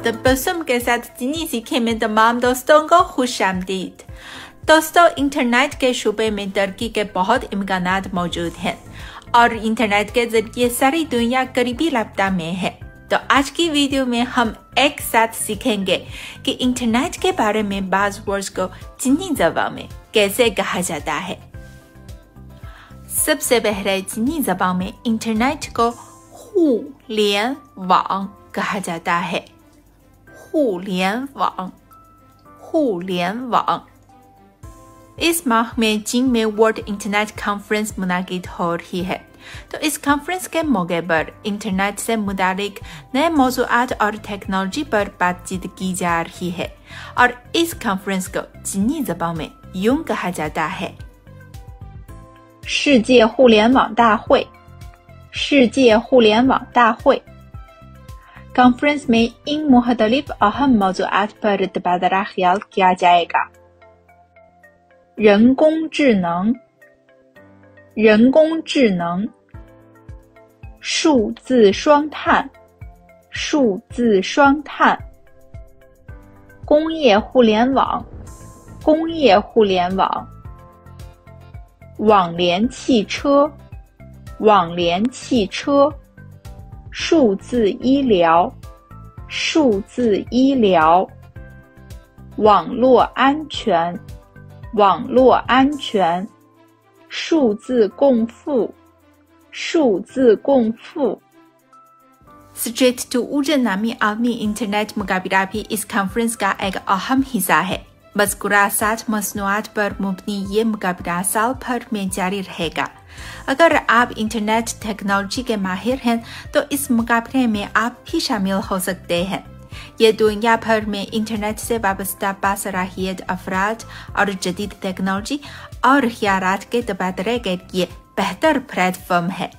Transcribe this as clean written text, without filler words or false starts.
तबस्सुम के साथ चीनी सीखे में तमाम दोस्तों को खुशामदीद। दोस्तों, इंटरनेट के शूबे में तरक्की के बहुत इम्कानात मौजूद हैं और इंटरनेट के जरिए सारी दुनिया करीबी रब्ता में है। तो आज की वीडियो में हम एक साथ सीखेंगे कि इंटरनेट के बारे में बाज़ वर्ड्स को चीनी ज़बान में कैसे कहा जाता है। सबसे पहले चीनी ज़बान में इंटरनेट को हू लियन वांग कहा जाता है। हू लियन वांग, हू लियन वांग। इस माह में चीन में वर्ल्ड इंटरनेट कॉन्फ्रेंस मुनाकिद हो रही है। तो इस कॉन्फ्रेंस के मौके पर इंटरनेट से मुतालिक नए मौज़ूआत और टेक्नोलॉजी पर बातचीत की जा रही है और इस कॉन्फ्रेंस को चीनी ज़बान में यूं कहा जाता है, 世界互联网大会，世界互联网大会। कॉन्फ्रेंस में इन मुख्तलिफ अहम मौज़ूआत पर तबादला ख्याल किया जाएगा। 人工智能，人工智能，数字双碳，数字双碳，工业互联网，工业互联网，网联汽车，网联汽车，数字医疗，数字医疗，网络安全，网络安全，数字共付，数字共付। स्ट्रेट टू ऊर्जा नामी आलमी इंटरनेट मुकाबला भी इस कॉन्फ्रेंस का एक अहम हिस्सा है। मज़कूरा 60 मसनूआत पर मुबनी ये मुकाबला साल भर में जारी रहेगा। अगर आप इंटरनेट टेक्नोलॉजी के माहिर हैं तो इस मुकाबले में आप भी शामिल हो सकते हैं। ये दुनिया भर में इंटरनेट से वाबस्ता बासलाहियत अफराद और जदीद टेक्नोलॉजी और ख्यालात के तबादले के लिए बेहतर प्लेटफॉर्म है।